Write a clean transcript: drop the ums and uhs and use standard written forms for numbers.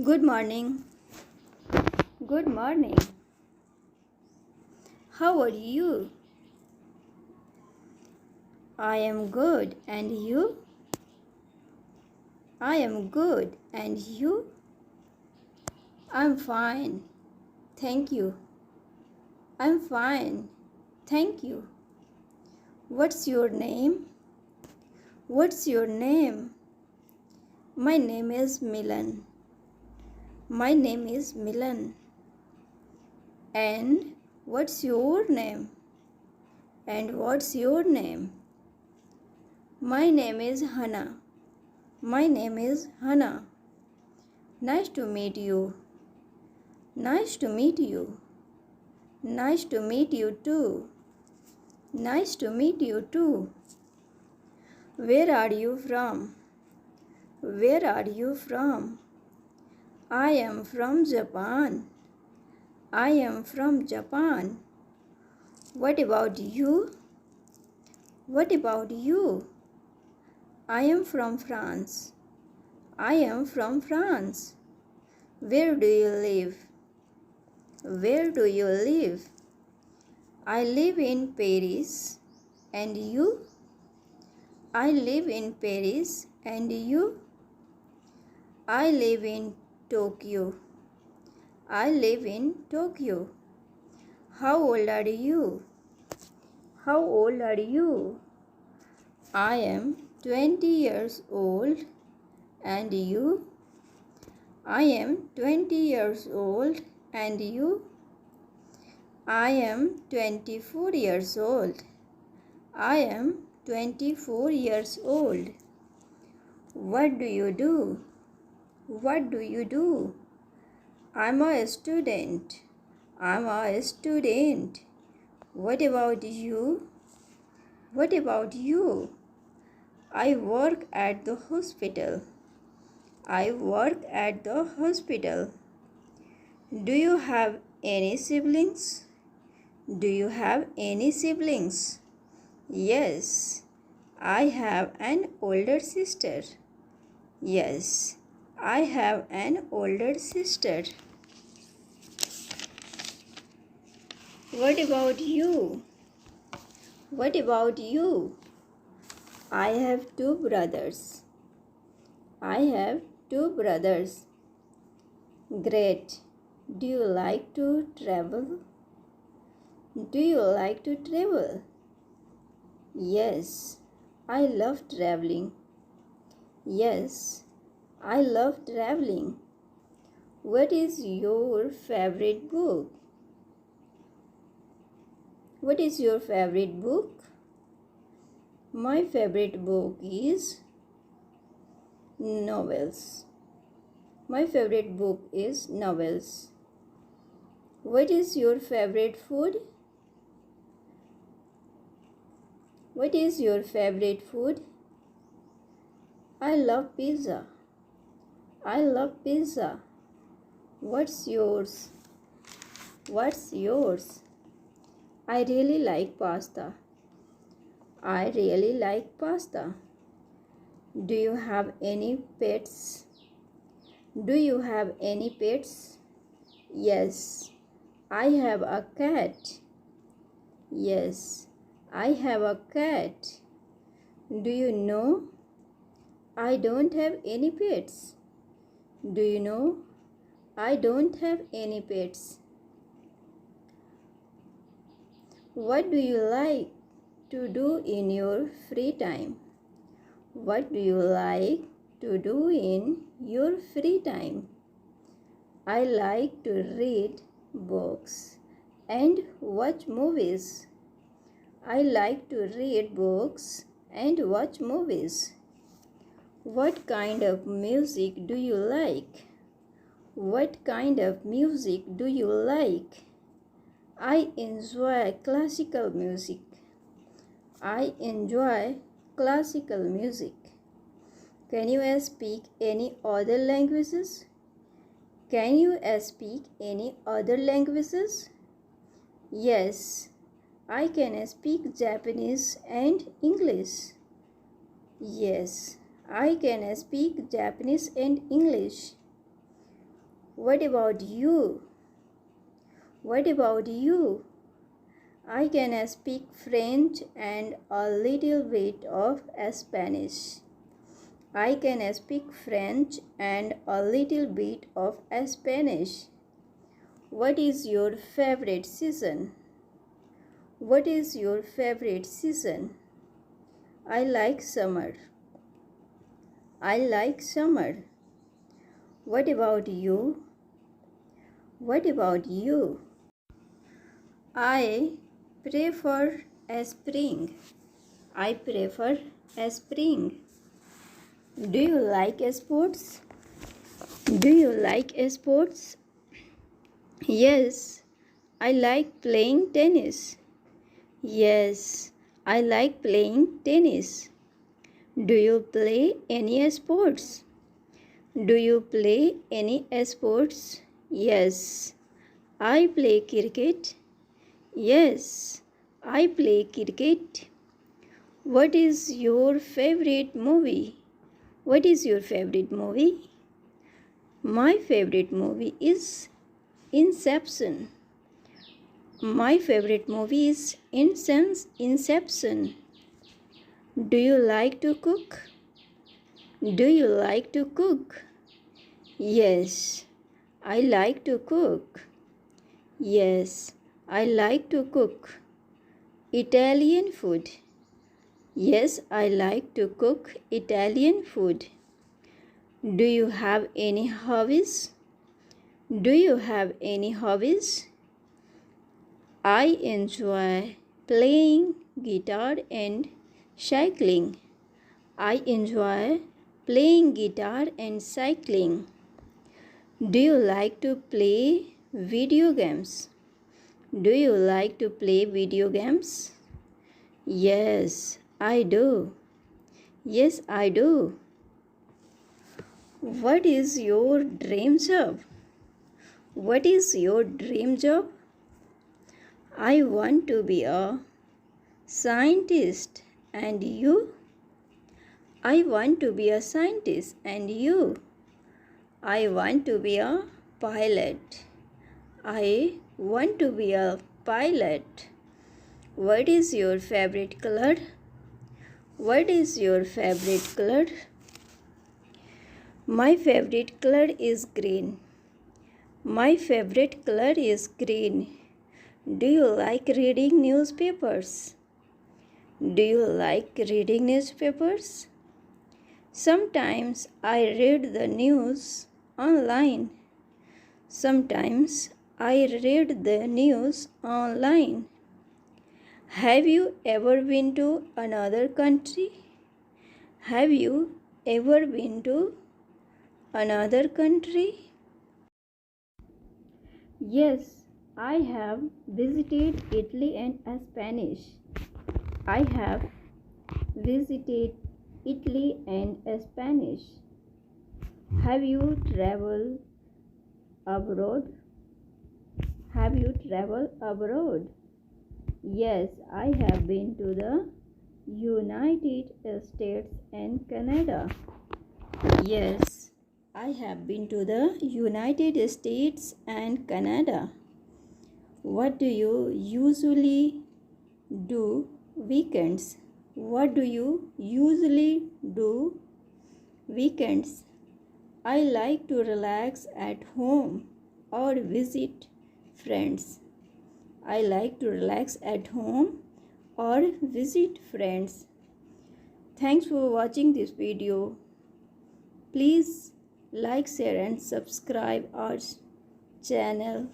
Good morning. Good morning. How are you? I am good. And you? I am good. And you? I'm fine. Thank you. I'm fine. Thank you. What's your name? What's your name? My name is Milan. My name is Milan. And what's your name? And what's your name? My name is Hannah. My name is Hannah. Nice to meet you. Nice to meet you. Nice to meet you too. Nice to meet you too. Where are you from? Where are you from? I am from Japan. I am from Japan. What about you? What about you? I am from France. I am from France. Where do you live? Where do you live? I live in Paris. And you? I live in Paris. And you? I live in Tokyo. I live in Tokyo. How old are you? How old are you? I am 20 years old. And you? I am 20 years old. And you? I am 24 years old. I am 24 years old. What do you do? What do you do? I'm a student. I'm a student. What about you? What about you? I work at the hospital. I work at the hospital. Do you have any siblings? Do you have any siblings? Yes, I have an older sister. Yes, I have an older sister. What about you? What about you? I have two brothers. I have two brothers. Great. Do you like to travel? Do you like to travel? Yes, I love traveling. Yes, I love traveling. What is your favorite book? What is your favorite book? My favorite book is novels. My favorite book is novels. What is your favorite food? What is your favorite food? I love pizza. I love pizza. What's yours? What's yours? I really like pasta. I really like pasta. Do you have any pets? Do you have any pets? Yes, I have a cat. Yes, I have a cat. Do you know? I don't have any pets. Do you know? I don't have any pets. What do you like to do in your free time? What do you like to do in your free time? I like to read books and watch movies. I like to read books and watch movies. What kind of music do you like? What kind of music do you like? I enjoy classical music. I enjoy classical music. Can you speak any other languages? Can you speak any other languages? Yes, I can speak Japanese and English. Yes, I can speak Japanese and English. What about you? What about you? I can speak French and a little bit of Spanish. I can speak French and a little bit of Spanish. What is your favorite season? What is your favorite season? I like summer. I like summer. What about you? What about you? I prefer spring. I prefer spring. Do you like sports? Do you like sports? Yes, I like playing tennis. Yes, I like playing tennis. Do you play any sports? Do you play any sports? Yes, I play cricket. Yes, I play cricket. What is your favorite movie? What is your favorite movie? My favorite movie is Inception. My favorite movie is Inception. Do you like to cook? Do you like to cook? Yes, I like to cook. Yes, I like to cook. Italian food. Yes, I like to cook Italian food. Do you have any hobbies? Do you have any hobbies? I enjoy playing guitar and cycling. I enjoy playing guitar and cycling. Do you like to play video games? Do you like to play video games? Yes, I do. Yes, I do. What is your dream job? What is your dream job? I want to be a scientist. And you? I want to be a scientist. And you? I want to be a pilot. I want to be a pilot. What is your favorite color? What is your favorite color? My favorite color is green. My favorite color is green. Do you like reading newspapers? Do you like reading newspapers? Sometimes I read the news online. Sometimes I read the news online. Have you ever been to another country? Have you ever been to another country? Yes, I have visited Italy and Spanish. I have visited Italy and Spanish. Have you traveled abroad? Have you traveled abroad? Yes, I have been to the United States and Canada. Yes, I have been to the United States and Canada. What do you usually do weekends? What do you usually do weekends? I like to relax at home or visit friends. I like to relax at home or visit friends. Thanks for watching this video. Please like, share and subscribe our channel.